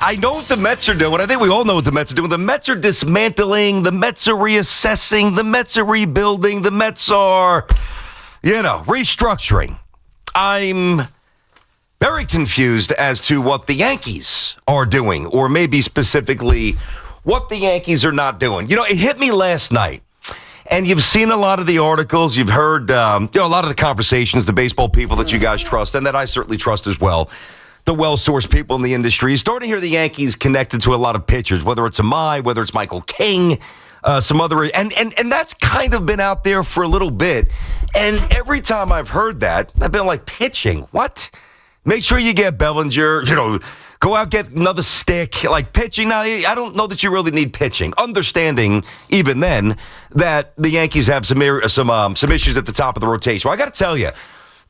I know what the Mets are doing. I think we all know what the Mets are doing. The Mets are dismantling. The Mets are reassessing. The Mets are rebuilding. The Mets are, restructuring. I'm very confused as to what the Yankees are doing, or maybe specifically what the Yankees are not doing. It hit me last night. And you've seen a lot of the articles. You've heard a lot of the conversations, the baseball people that you guys trust, and that I certainly trust as well. The well-sourced people in the industry. You're starting to hear the Yankees connected to a lot of pitchers, whether it's Amai, whether it's Michael King, some other, and that's kind of been out there for a little bit. And every time I've heard that, I've been like, pitching? What? Make sure you get Bellinger, go out, get another stick, like pitching. Now, I don't know that you really need pitching. Understanding, even then, that the Yankees have some issues at the top of the rotation. Well, I got to tell you,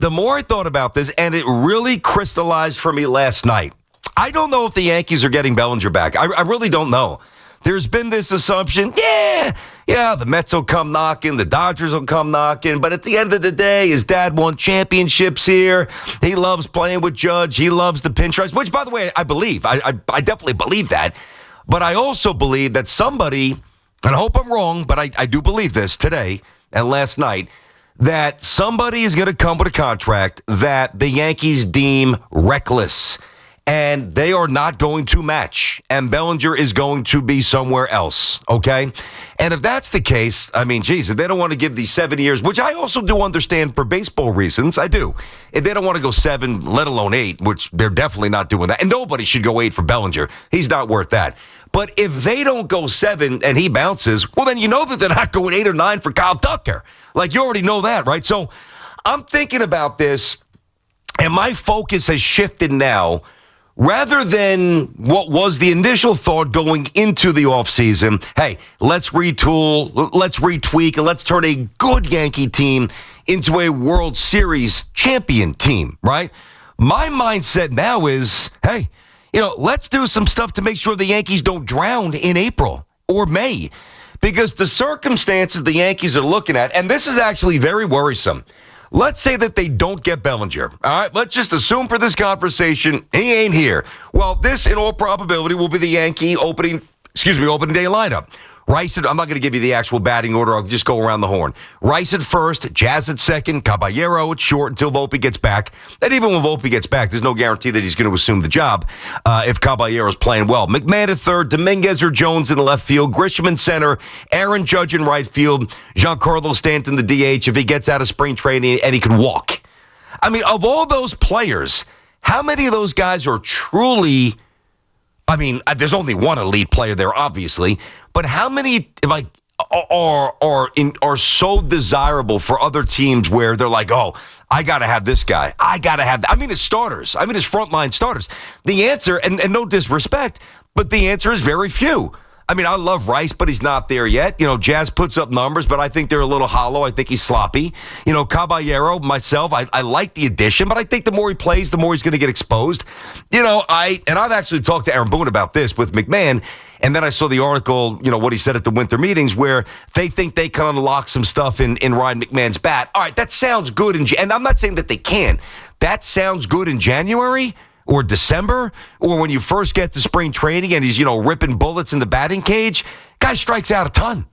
the more I thought about this, and it really crystallized for me last night, I don't know if the Yankees are getting Bellinger back. I really don't know. There's been this assumption, the Mets will come knocking, the Dodgers will come knocking, but at the end of the day, his dad won championships here. He loves playing with Judge. He loves the pinstripes, which, by the way, I believe. I definitely believe that. But I also believe that somebody, and I hope I'm wrong, but I do believe this today and last night, that somebody is going to come with a contract that the Yankees deem reckless, and they are not going to match, and Bellinger is going to be somewhere else, okay? And if that's the case, I mean, geez, if they don't want to give these 7 years, which I also do understand for baseball reasons, I do. If they don't want to go 7, let alone 8, which they're definitely not doing that, and nobody should go 8 for Bellinger. He's not worth that. But if they don't go 7 and he bounces, well, then you know that they're not going 8 or 9 for Kyle Tucker. Like, you already know that, right? So I'm thinking about this, and my focus has shifted now. Rather than what was the initial thought going into the offseason, hey, let's retool, let's retweak, and let's turn a good Yankee team into a World Series champion team, right? My mindset now is, hey, let's do some stuff to make sure the Yankees don't drown in April or May. Because the circumstances the Yankees are looking at, and this is actually very worrisome. Let's say that they don't get Bellinger. All right, let's just assume for this conversation, he ain't here. Well, this, in all probability, will be the Yankee opening day lineup. Rice, I'm not going to give you the actual batting order. I'll just go around the horn. Rice at first, Jazz at second, Caballero at short until Volpe gets back. And even when Volpe gets back, there's no guarantee that he's going to assume the job if Caballero's playing well. McMahon at third, Dominguez or Jones in left field, Grisham in center, Aaron Judge in right field, Giancarlo Stanton the DH if he gets out of spring training and he can walk. I mean, of all those players, how many of those guys are truly... I mean, there's only one elite player there, obviously, but how many are so desirable for other teams where they're like, oh, I got to have this guy. I got to have that. I mean, his starters. I mean, his frontline starters. The answer, and no disrespect, but the answer is very few. I mean, I love Rice, but he's not there yet. Jazz puts up numbers, but I think they're a little hollow. I think he's sloppy. Caballero, myself, I like the addition, but I think the more he plays, the more he's going to get exposed. I've actually talked to Aaron Boone about this with McMahon, and then I saw the article, what he said at the winter meetings, where they think they can unlock some stuff in Ryan McMahon's bat. All right, that sounds good, and I'm not saying that they can. That sounds good in January or December, or when you first get to spring training and he's, ripping bullets in the batting cage. Guy strikes out a ton.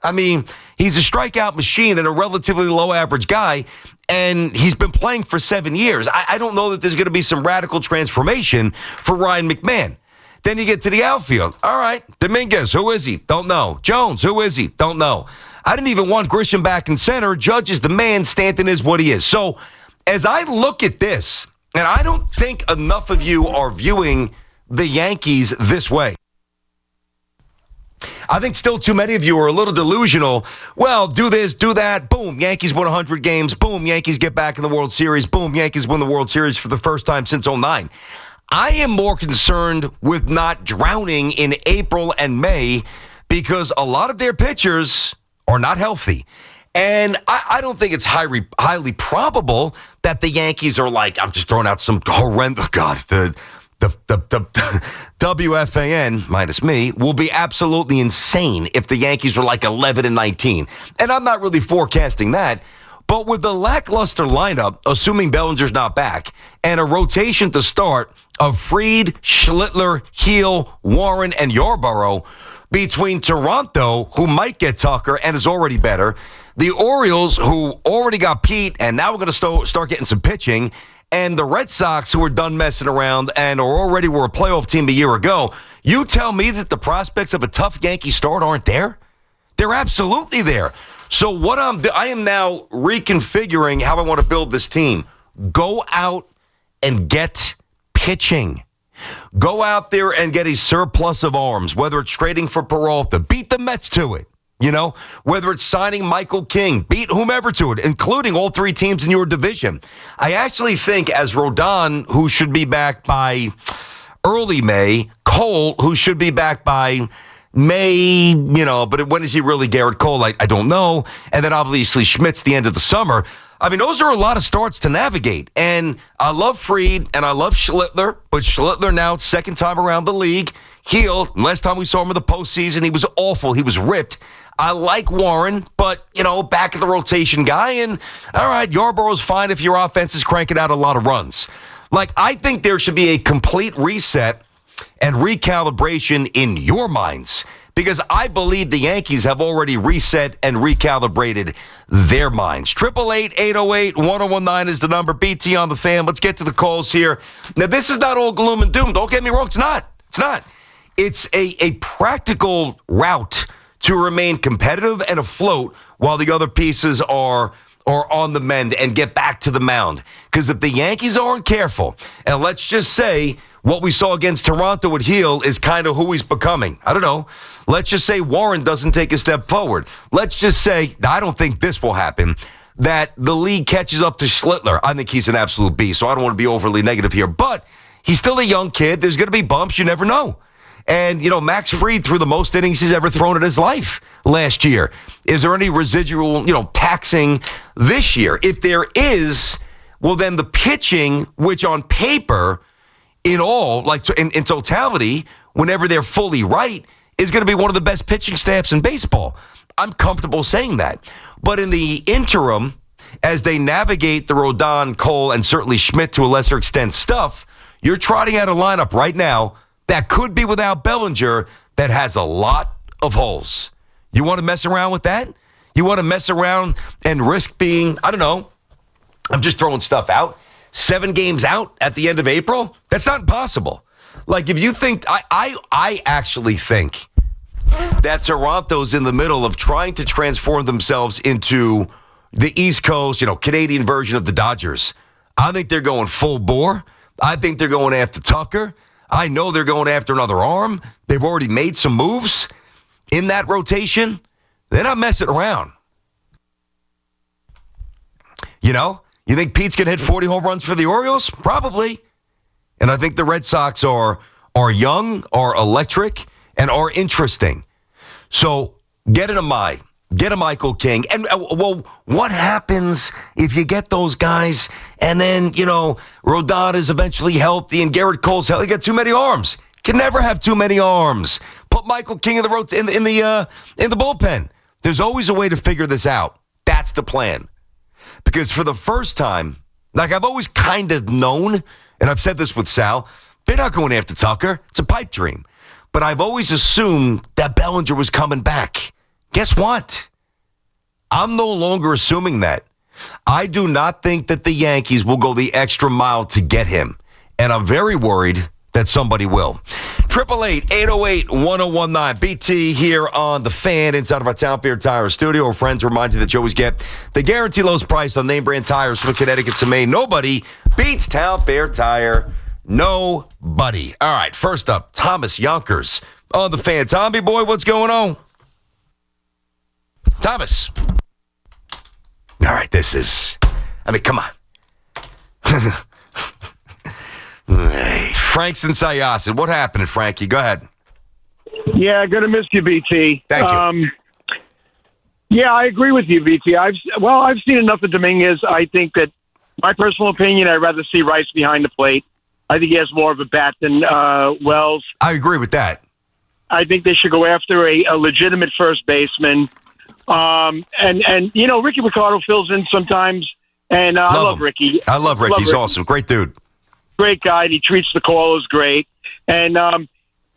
I mean, he's a strikeout machine and a relatively low average guy, and he's been playing for 7 years. I don't know that there's going to be some radical transformation for Ryan McMahon. Then you get to the outfield. All right, Dominguez, who is he? Don't know. Jones, who is he? Don't know. I didn't even want Grisham back in center. Judge is the man. Stanton is what he is. So as I look at this, and I don't think enough of you are viewing the Yankees this way. I think still too many of you are a little delusional. Well, do this, do that. Boom, Yankees win 100 games. Boom, Yankees get back in the World Series. Boom, Yankees win the World Series for the first time since '09. I am more concerned with not drowning in April and May because a lot of their pitchers are not healthy. And I don't think it's highly probable that the Yankees are like, I'm just throwing out some horrendous, the WFAN, minus me, will be absolutely insane if the Yankees are like 11-19. And I'm not really forecasting that. But with the lackluster lineup, assuming Bellinger's not back, and a rotation to start, of Fried, Schlittler, Heel, Warren, and Yarborough between Toronto, who might get Tucker and is already better, the Orioles, who already got Pete, and now we're going to start getting some pitching, and the Red Sox, who are done messing around and were a playoff team a year ago. You tell me that the prospects of a tough Yankee start aren't there? They're absolutely there. So I am now reconfiguring how I want to build this team. Go out and get pitching. Go out there and get a surplus of arms, whether it's trading for Peralta. Beat the Mets to it. Whether it's signing Michael King, beat whomever to it, including all three teams in your division. I actually think as Rodon, who should be back by early May, Cole, who should be back by May, but when is he really Garrett Cole? I don't know. And then obviously Schmidt's the end of the summer. I mean, those are a lot of starts to navigate. And I love Fried and I love Schlittler, but Schlittler now, second time around the league, healed. Last time we saw him in the postseason, he was awful. He was ripped. I like Warren, but, back of the rotation guy. And, all right, Yarborough's fine if your offense is cranking out a lot of runs. I think there should be a complete reset and recalibration in your minds, because I believe the Yankees have already reset and recalibrated their minds. 888-808-1019 is the number. BT on the Fan. Let's get to the calls here. Now, this is not all gloom and doom. Don't get me wrong. It's not. It's a practical route to remain competitive and afloat while the other pieces are on the mend and get back to the mound. Because if the Yankees aren't careful, and let's just say what we saw against Toronto with Heel is kind of who he's becoming. I don't know. Let's just say Warren doesn't take a step forward. Let's just say, I don't think this will happen, that the league catches up to Schlittler. I think he's an absolute beast, so I don't want to be overly negative here. But he's still a young kid. There's going to be bumps. You never know. And, Max Fried threw the most innings he's ever thrown in his life last year. Is there any residual, taxing this year? If there is, well, then the pitching, which on paper, in all, in totality, whenever they're fully right, is going to be one of the best pitching staffs in baseball. I'm comfortable saying that. But in the interim, as they navigate the Rodon, Cole, and certainly Schmidt to a lesser extent stuff, you're trotting out a lineup right now that could be without Bellinger that has a lot of holes. You want to mess around with that? You want to mess around and risk being, I don't know, I'm just throwing stuff out, 7 games out at the end of April? That's not impossible. If you think, I actually think that Toronto's in the middle of trying to transform themselves into the East Coast, Canadian version of the Dodgers. I think they're going full bore. I think they're going after Tucker. I know they're going after another arm. They've already made some moves in that rotation. They're not messing around. You think Pete's going to hit 40 home runs for the Orioles? Probably. And I think the Red Sox are young, are electric, and are interesting. So get a Michael King. And, what happens if you get those guys and then, Rodon is eventually healthy and Garrett Cole's healthy? You got too many arms. Can never have too many arms. Put Michael King in the bullpen. There's always a way to figure this out. That's the plan. Because for the first time, I've always kind of known, and I've said this with Sal, they're not going after Tucker. It's a pipe dream. But I've always assumed that Bellinger was coming back. Guess what? I'm no longer assuming that. I do not think that the Yankees will go the extra mile to get him. And I'm very worried that somebody will. 888-808-1019. BT here on The Fan inside of our Town Fair Tire studio. Our friends remind you that you always get the guaranteed lowest price on name brand tires from Connecticut to Maine. Nobody beats Town Fair Tire. Nobody. All right, first up, Thomas Yonkers on The Fan. Tommy boy, what's going on? Thomas. All right, come on. Hey, Frank's in Syosset. What happened, Frankie? Go ahead. Yeah, going to miss you, BT. Thank you. Yeah, I agree with you, BT. I've seen enough of Dominguez. I think that, my personal opinion, I'd rather see Rice behind the plate. I think he has more of a bat than Wells. I agree with that. I think they should go after a legitimate first baseman. Ricky Ricardo fills in sometimes, and I love Ricky. I love Ricky. He's awesome. Great dude. great guy. And he treats the callers great. And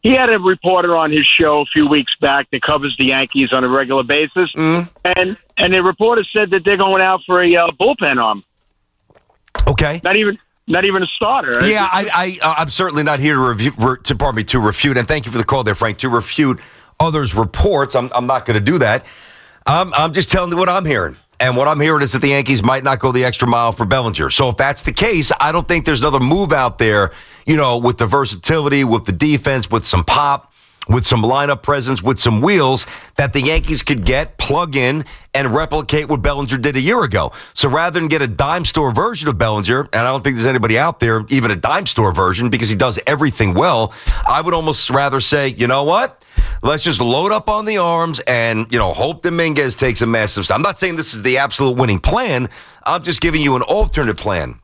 he had a reporter on his show a few weeks back that covers the Yankees on a regular basis. And the reporter said that they're going out for a bullpen arm. Okay. Not even a starter. Yeah, I'm certainly not here to refute. And thank you for the call there, Frank. To refute others' reports, I'm not going to do that. I'm just telling you what I'm hearing. And what I'm hearing is that the Yankees might not go the extra mile for Bellinger. So if that's the case, I don't think there's another move out there, with the versatility, with the defense, with some pop, with some lineup presence, with some wheels that the Yankees could plug in, and replicate what Bellinger did a year ago. So rather than get a dime store version of Bellinger, and I don't think there's anybody out there, even a dime store version, because he does everything well, I would almost rather say, you know what? Let's just load up on the arms and, hope Dominguez takes a massive step. I'm not saying this is the absolute winning plan. I'm just giving you an alternate plan.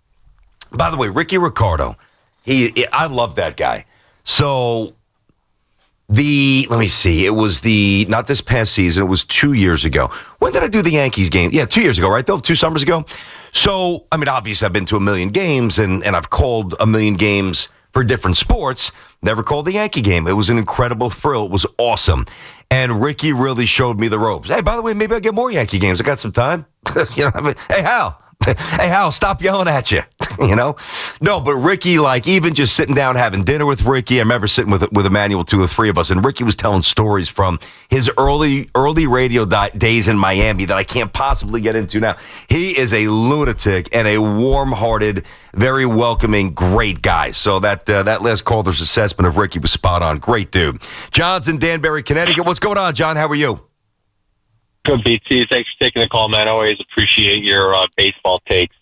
By the way, Ricky Ricardo, I love that guy. So let me see, it was not this past season, it was 2 years ago. When did I do the Yankees game? Yeah, 2 years ago, right, though? 2 summers ago? So, obviously I've been to a million games and I've called a million games for different sports. Never called the Yankee game. It was an incredible thrill. It was awesome. And Ricky really showed me the ropes. Hey, by the way, maybe I'll get more Yankee games. I got some time. Hey, Hal. Hey, Hal, stop yelling at you. No, but Ricky, even just sitting down having dinner with Ricky, I remember sitting with Emmanuel, 2 or 3 of us, and Ricky was telling stories from his early radio days in Miami that I can't possibly get into now. He is a lunatic and a warm-hearted, very welcoming, great guy. So that last caller's assessment of Ricky was spot on. Great dude. John's in Danbury, Connecticut. What's going on, John? How are you? Good, BT. Thanks for taking the call, man. I always appreciate your baseball takes.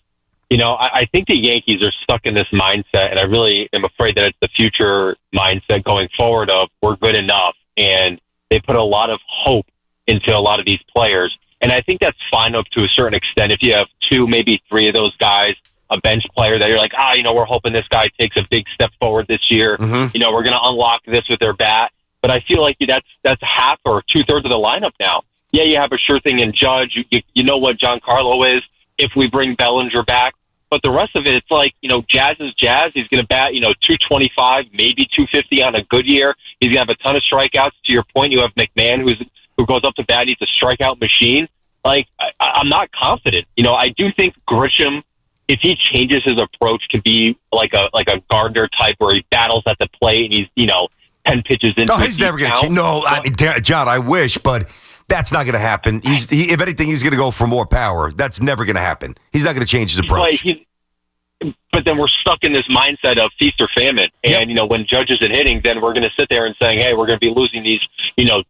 I think the Yankees are stuck in this mindset, and I really am afraid that it's the future mindset going forward of we're good enough, and they put a lot of hope into a lot of these players. And I think that's fine up to a certain extent. If you have 2, maybe 3 of those guys, a bench player that you're like, we're hoping this guy takes a big step forward this year. Mm-hmm. We're going to unlock this with their bat. But I feel like that's half or 2/3 of the lineup now. Yeah, you have a sure thing in Judge. You know what Giancarlo is if we bring Bellinger back. But the rest of it, it's like, Jazz is Jazz. He's going to bat, 225, maybe 250 on a good year. He's going to have a ton of strikeouts. To your point, you have McMahon who goes up to bat. He's a strikeout machine. I'm not confident. I do think Grisham, if he changes his approach, can be like a Gardner type where he battles at the plate and he's, 10 pitches into No, he's never going to change. No, John, I wish, but that's not going to happen. If anything, he's going to go for more power. That's never going to happen. He's not going to change his approach. But then we're stuck in this mindset of feast or famine. And, when Judge isn't hitting, then we're going to sit there and saying, hey, we're going to be losing these, 2-0,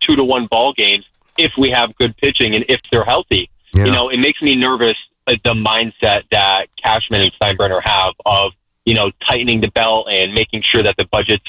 2-1 ball games if we have good pitching and if they're healthy. Yeah. It makes me nervous, the mindset that Cashman and Steinbrenner have of, tightening the belt and making sure that the budget's,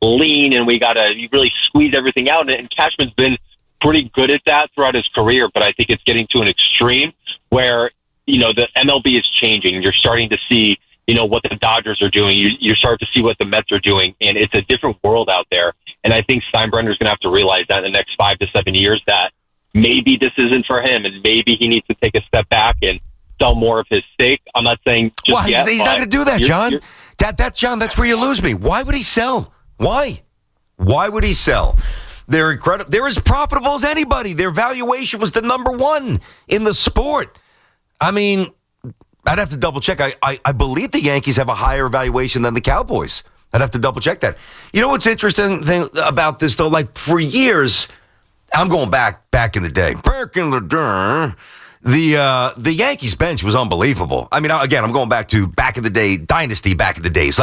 lean and we got to really squeeze everything out. And Cashman's been pretty good at that throughout his career, but I think it's getting to an extreme where, the MLB is changing. You're starting to see, what the Dodgers are doing. You're starting to see what the Mets are doing, and it's a different world out there. And I think Steinbrenner's going to have to realize that in the next 5 to 7 years that maybe this isn't for him, and maybe he needs to take a step back and sell more of his stake. I'm not saying just yet. He's not going to do that, John. That's John, that's where you lose me. Why would he sell? Why? Why would he sell? They're incredible. They're as profitable as anybody. Their valuation was the number 1 in the sport. I'd have to double check. I believe the Yankees have a higher valuation than the Cowboys. I'd have to double check that. You know what's interesting thing about this though? For years, I'm going back in the day. Back in the day, the Yankees bench was unbelievable. Again, I'm going back in the day, dynasty back in the days.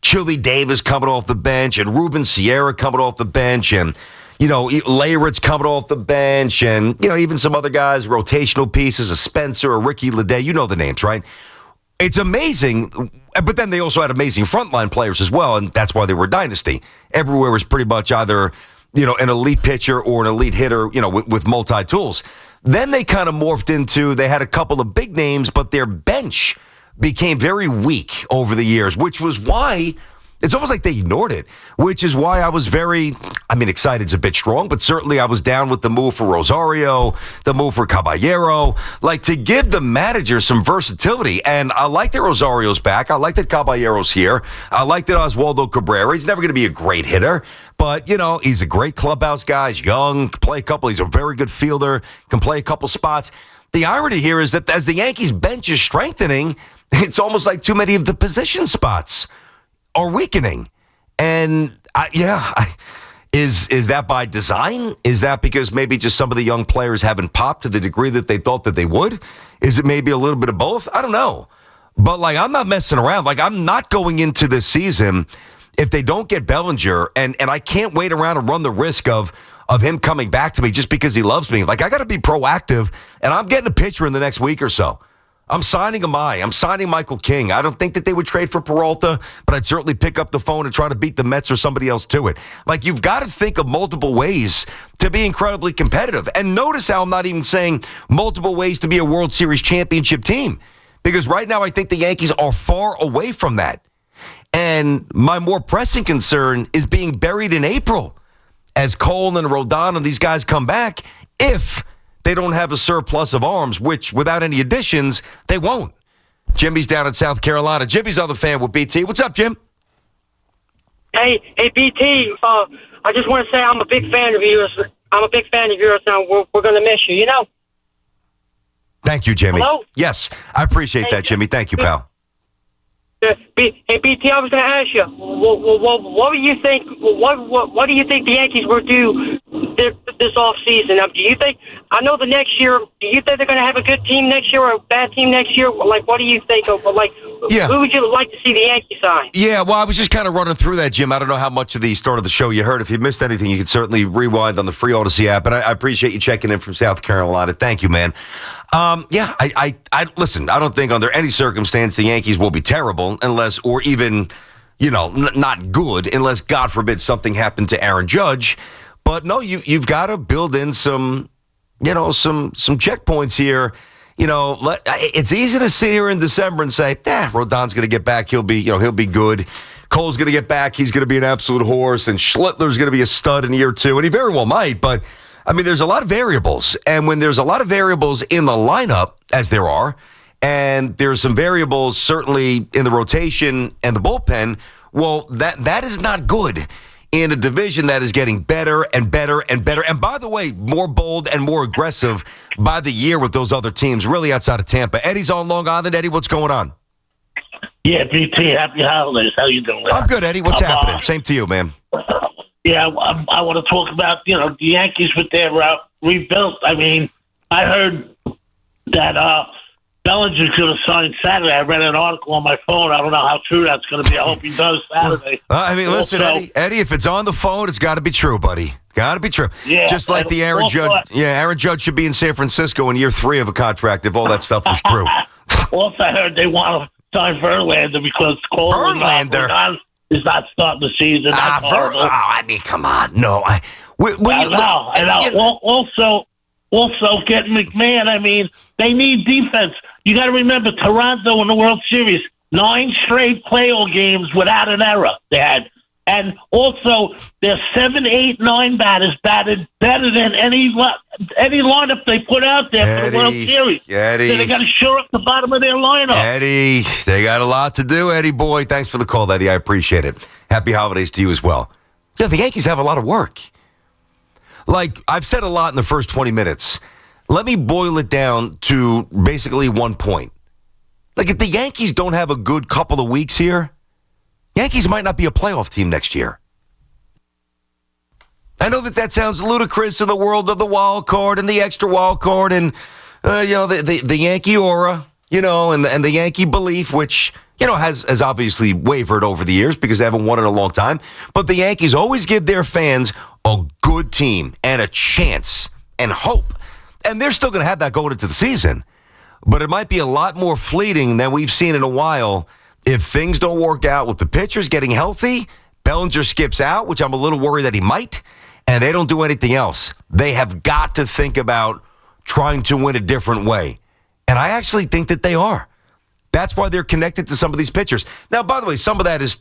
Chili Davis coming off the bench and Ruben Sierra coming off the bench and, Leyritz coming off the bench and, even some other guys, rotational pieces, a Spencer, a Ricky Leday, the names, right? It's amazing. But then they also had amazing frontline players as well, and that's why they were a dynasty. Everywhere was pretty much either, an elite pitcher or an elite hitter, with multi-tools. Then they kind of morphed into, they had a couple of big names, but their bench became very weak over the years, which was why It's almost like they ignored it, which is why I was excited's a bit strong, but certainly I was down with the move for Rosario, the move for Caballero, like to give the manager some versatility. And I like that Rosario's back. I like that Caballero's here. I like that Oswaldo Cabrera. He's never going to be a great hitter, but, he's a great clubhouse guy. He's young, can play a couple. He's a very good fielder, can play a couple spots. The irony here is that as the Yankees bench is strengthening, it's almost like too many of the position spots are weakening. And is that by design? Is that because maybe just some of the young players haven't popped to the degree that they thought that they would? Is it maybe a little bit of both? I don't know. But I'm not messing around. I'm not going into this season if they don't get Bellinger, and I can't wait around and run the risk of him coming back to me just because he loves me. I got to be proactive, and I'm getting a pitcher in the next week or so. I'm signing Amai. I'm signing Michael King. I don't think that they would trade for Peralta, but I'd certainly pick up the phone and try to beat the Mets or somebody else to it. You've got to think of multiple ways to be incredibly competitive. And notice how I'm not even saying multiple ways to be a World Series championship team. Because right now I think the Yankees are far away from that. And my more pressing concern is being buried in April as Cole and Rodon and these guys come back if they don't have a surplus of arms, which without any additions, they won't. Jimmy's down in South Carolina. Jimmy's on the fan with BT. What's up, Jim? Hey, BT. I just want to say I'm a big fan of yours. I'm a big fan of yours. Now we're going to miss you. Thank you, Jimmy. Hello? Yes, I appreciate that, Jimmy. Thank you, pal. Hey, BT. I was going to ask you, what do you think? What do you think the Yankees will do this off season? Do you think? I know the next year. Do you think they're going to have a good team next year or a bad team next year? What do you think? Yeah. Who would you like to see the Yankees sign? Yeah, well, I was just kind of running through that, Jim. I don't know how much of the start of the show you heard. If you missed anything, you can certainly rewind on the free Odyssey app. And I appreciate you checking in from South Carolina. Thank you, man. I listen. I don't think under any circumstance the Yankees will be terrible unless, or even, not good unless, God forbid, something happened to Aaron Judge. But no, you've got to build in some checkpoints here. It's easy to sit here in December and say, Rodon's going to get back. He'll be good. Cole's going to get back. He's going to be an absolute horse. And Schlittler's going to be a stud in year 2. And he very well might. But, there's a lot of variables. And when there's a lot of variables in the lineup, as there are, and there's some variables certainly in the rotation and the bullpen, well, that is not good in a division that is getting better and better and better. And by the way, more bold and more aggressive by the year with those other teams, really outside of Tampa. Eddie's on Long Island. Eddie, what's going on? Yeah, BT, happy holidays. How you doing? I'm good, Eddie. What's happening? Same to you, man. Yeah, I want to talk about, the Yankees with their rebuilt. I heard that Bellinger's going to sign Saturday. I read an article on my phone. I don't know how true that's going to be. I hope he does Saturday. Listen, Eddie, if it's on the phone, it's got to be true, buddy. Got to be true. Yeah, just like the Aaron Judge. Yeah, Aaron Judge should be in San Francisco in year 3 of a contract if all that stuff was true. Also, I heard they want to sign Verlander because Cole is not starting the season. That's horrible. Come on. No. I know. Also, getting McMahon, they need defense. You got to remember, Toronto in the World Series, 9 straight playoff games without an error they had. And also, their 7, 8, 9 batters batted better than any lineup they put out there for the World Series. Eddie. So they got to shore up the bottom of their lineup. Eddie, they got a lot to do, Eddie boy. Thanks for the call, Eddie. I appreciate it. Happy holidays to you as well. Yeah, the Yankees have a lot of work. I've said a lot in the first 20 minutes. Let me boil it down to basically one point. If the Yankees don't have a good couple of weeks here, Yankees might not be a playoff team next year. I know that sounds ludicrous in the world of the wild card and the extra wild card and, the Yankee aura, and the Yankee belief, which, has obviously wavered over the years because they haven't won in a long time. But the Yankees always give their fans a good team and a chance and hope. And they're still going to have that going into the season. But it might be a lot more fleeting than we've seen in a while if things don't work out with the pitchers getting healthy. Bellinger skips out, which I'm a little worried that he might, and they don't do anything else. They have got to think about trying to win a different way. And I actually think that they are. That's why they're connected to some of these pitchers. Now, by the way, some of that is,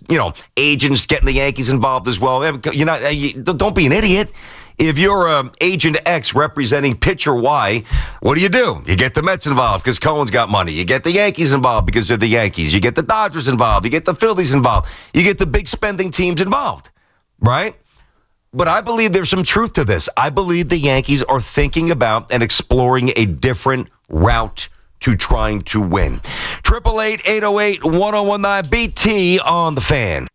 agents getting the Yankees involved as well. Don't be an idiot. If you're agent X representing pitcher Y, what do? You get the Mets involved because Cohen's got money. You get the Yankees involved because they're the Yankees. You get the Dodgers involved. You get the Phillies involved. You get the big spending teams involved, right? But I believe there's some truth to this. I believe the Yankees are thinking about and exploring a different route to trying to win. 888-808-1019 BT on the Fan.